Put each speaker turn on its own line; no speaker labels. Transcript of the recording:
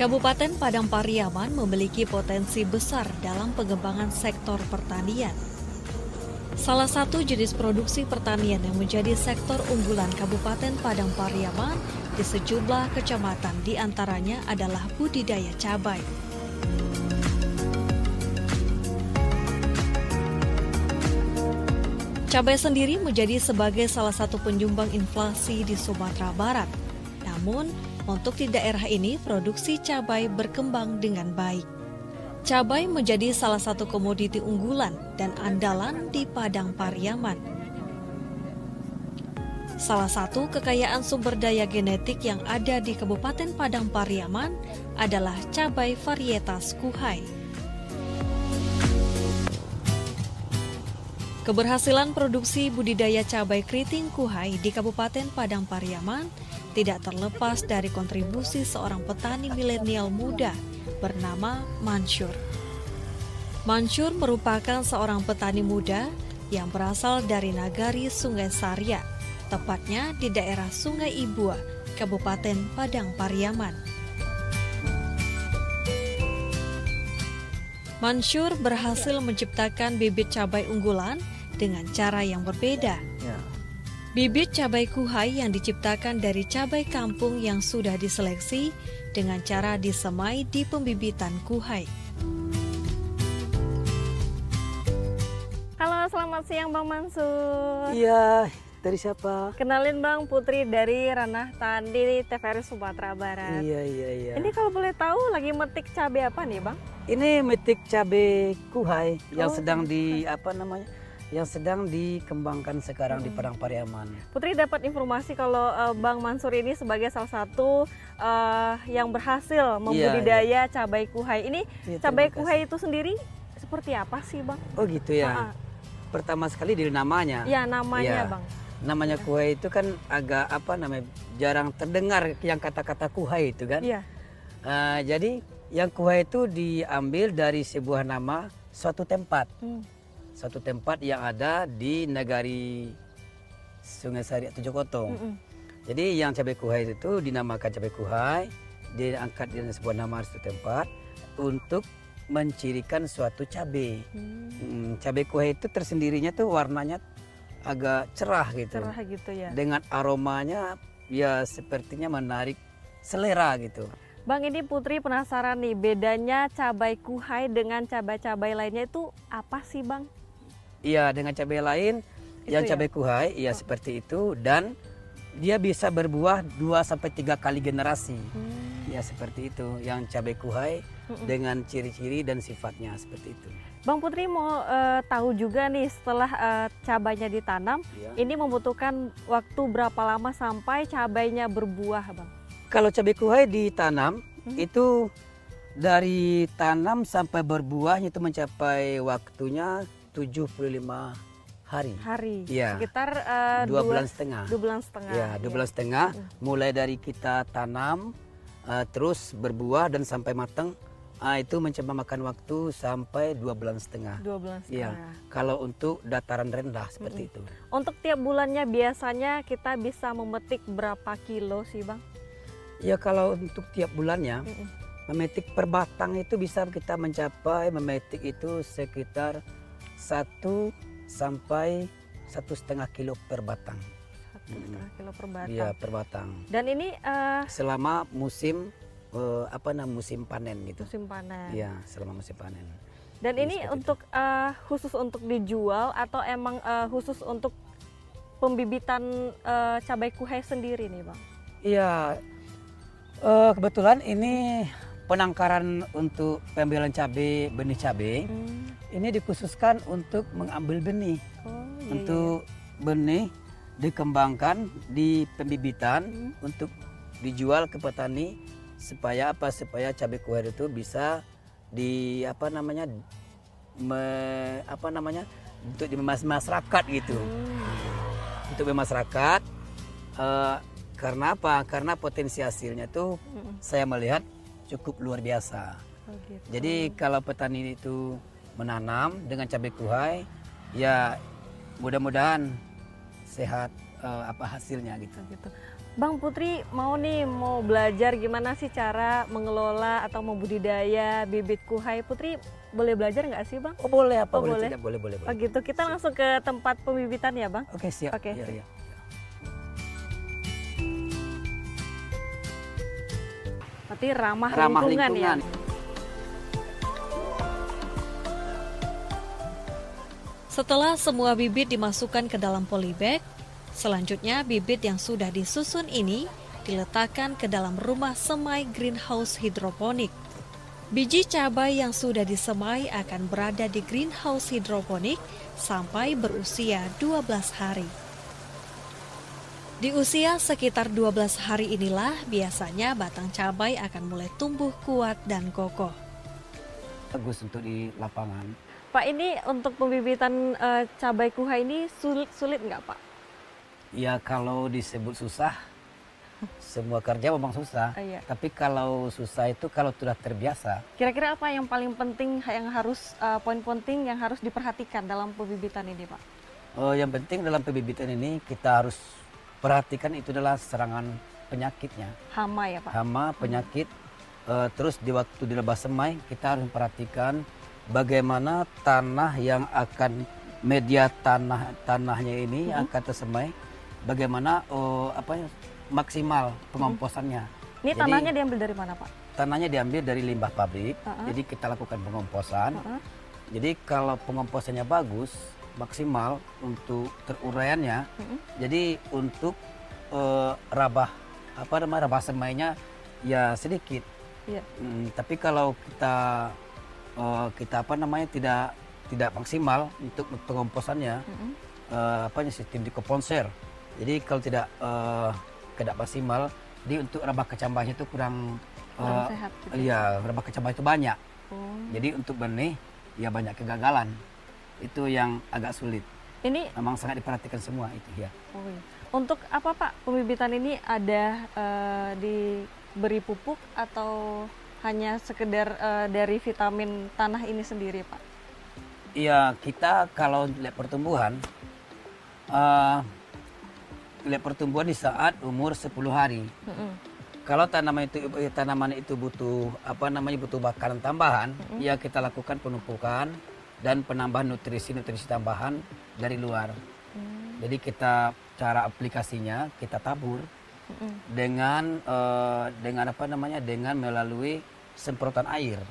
Kabupaten Padang Pariaman memiliki potensi besar dalam pengembangan sektor pertanian. Salah satu jenis produksi pertanian yang menjadi sektor unggulan Kabupaten Padang Pariaman di sejumlah kecamatan diantaranya adalah budidaya cabai. Cabai sendiri menjadi sebagai salah satu penyumbang inflasi di Sumatera Barat. Namun, untuk di daerah ini, produksi cabai berkembang dengan baik. Cabai menjadi salah satu komoditi unggulan dan andalan di Padang Pariaman. Salah satu kekayaan sumber daya genetik yang ada di Kabupaten Padang Pariaman adalah cabai varietas Kuhai. Keberhasilan produksi budidaya cabai keriting Kuhai di Kabupaten Padang Pariaman tidak terlepas dari kontribusi seorang petani milenial muda bernama Mansur. Mansur merupakan seorang petani muda yang berasal dari nagari Sungai Sarya, tepatnya di daerah Sungai Ibua, Kabupaten Padang Pariaman. Mansur berhasil menciptakan bibit cabai unggulan dengan cara yang berbeda. Bibit cabai Kuhai yang diciptakan dari cabai kampung yang sudah diseleksi dengan cara disemai di pembibitan Kuhai.
Halo, selamat siang Bang Mansur.
Iya, dari siapa?
Kenalin Bang, Putri dari Ranah Tani TVRI Sumatera Barat.
Iya.
Ini kalau boleh tahu lagi metik cabai apa nih Bang?
Ini metik cabai Kuhai yang sedang yang sedang dikembangkan sekarang di Padang Pariaman.
Putri dapat informasi kalau Bang Mansur ini sebagai salah satu yang berhasil membudidaya cabai Kuhai. Ini cabai Kuhai itu sendiri seperti apa sih Bang?
Oh gitu ya. Pertama sekali dari namanya.
Ya, namanya Bang.
Namanya Kuhai itu kan agak jarang terdengar yang kata-kata Kuhai itu kan.
Iya.
Jadi yang Kuhai itu diambil dari sebuah nama suatu tempat. Suatu tempat yang ada di nagari Sungai Sarya Tujokotong. Jadi yang cabai Kuhai itu dinamakan cabai Kuhai, diangkat dari sebuah nama suatu tempat untuk mencirikan suatu cabai. Cabai Kuhai itu tersendirinya tuh warnanya agak cerah gitu.
Cerah gitu ya.
Dengan aromanya ya sepertinya menarik selera gitu.
Bang, ini Putri penasaran nih, bedanya cabai Kuhai dengan cabai-cabai lainnya itu apa sih Bang?
Iya, dengan cabai lain yang cabai Kuhai seperti itu, dan dia bisa berbuah 2-3 kali generasi. Ya seperti itu yang cabai Kuhai dengan ciri-ciri dan sifatnya seperti itu.
Bang, Putri mau tahu juga nih, setelah cabainya ditanam, ini membutuhkan waktu berapa lama sampai cabainya berbuah Bang?
Kalau cabai Kuhai ditanam itu dari tanam sampai berbuahnya itu mencapai waktunya 75 hari. Ya.
Sekitar
2 bulan setengah.
2 bulan setengah.
Ya, 2 bulan setengah. Mulai dari kita tanam, terus berbuah dan sampai matang, itu mencoba makan waktu sampai 2 bulan setengah.
2 bulan setengah.
Ya, kalau untuk dataran rendah seperti itu.
Untuk tiap bulannya biasanya kita bisa memetik berapa kilo sih Bang?
Ya, kalau untuk tiap bulannya, memetik per batang itu bisa kita mencapai memetik itu sekitar 1 sampai 1,5 kilo per batang.
1,5 kilo per batang.
Iya, per batang.
Dan ini
selama musim musim panen gitu.
Musim panen.
Iya, selama musim panen.
Dan ini untuk khusus untuk dijual atau emang khusus untuk pembibitan cabai Kuhai sendiri nih Bang?
Iya, kebetulan ini penangkaran untuk pembelan cabai, benih cabai. Ini dikhususkan untuk mengambil benih. Untuk benih dikembangkan di pembibitan untuk dijual ke petani supaya cabai Kuhai itu bisa untuk di masyarakat gitu. Untuk masyarakat karena apa? Karena potensi hasilnya tuh saya melihat cukup luar biasa. Jadi kalau petani itu menanam dengan cabai Kuhai, ya mudah-mudahan sehat hasilnya gitu.
Bang, Putri mau belajar gimana sih cara mengelola atau membudidaya bibit kuhai. Putri boleh belajar nggak sih, Bang?
Oh boleh, apa
Oh,
boleh
boleh.
tidak? Boleh, boleh, boleh.
Oh gitu, kita langsung ke tempat pembibitan ya, Bang?
Oke, siap.
Oke.
Iya, iya.
Berarti ramah
Ramah
lingkungan ya.
lingkungan.
Setelah semua bibit dimasukkan ke dalam polybag, selanjutnya bibit yang sudah disusun ini diletakkan ke dalam rumah semai greenhouse hidroponik. Biji cabai yang sudah disemai akan berada di greenhouse hidroponik sampai berusia 12 hari. Di usia sekitar 12 hari inilah biasanya batang cabai akan mulai tumbuh kuat dan kokoh.
Bagus untuk di lapangan.
Pak, ini untuk pembibitan cabai kuhai ini sulit nggak, Pak?
Ya kalau disebut susah, semua kerja memang susah.
Iya.
Tapi kalau susah itu kalau sudah terbiasa.
Kira-kira apa yang paling penting yang harus poin penting yang harus diperhatikan dalam pembibitan ini, Pak?
Yang penting dalam pembibitan ini kita harus perhatikan itu adalah serangan penyakitnya.
Hama ya, Pak?
Hama, penyakit. Terus di waktu dilebah semai kita harus memperhatikan bagaimana tanah yang akan media tanahnya ini yang akan tersemai, bagaimana maksimal pengomposannya.
Ini
Jadi,
tanahnya diambil dari mana, Pak?
Tanahnya diambil dari limbah pabrik, jadi kita lakukan pengomposan. Jadi kalau pengomposannya bagus, maksimal untuk teruraiannya, jadi untuk rabah semainya ya sedikit.
Iya.
Tapi kalau kita tidak maksimal untuk pengomposannya, sistem dekomposer. Jadi kalau tidak maksimal, jadi untuk rabah kecambahnya itu kurang
sehat. Gitu.
Iya, rabah kecambah itu banyak.
Oh.
Jadi untuk benih ya banyak kegagalan. Itu yang agak sulit.
Ini
memang sangat diperhatikan semua itu ya.
Oh, iya. Untuk apa, Pak? Pembibitan ini ada diberi pupuk atau hanya sekedar dari vitamin tanah ini sendiri, Pak?
Iya, kita kalau lihat pertumbuhan di saat umur 10 hari. Kalau tanaman itu butuh butuh makanan tambahan, ya kita lakukan penumpukan dan penambahan nutrisi tambahan dari luar. Jadi cara aplikasinya kita tabur dengan melalui semprotan air.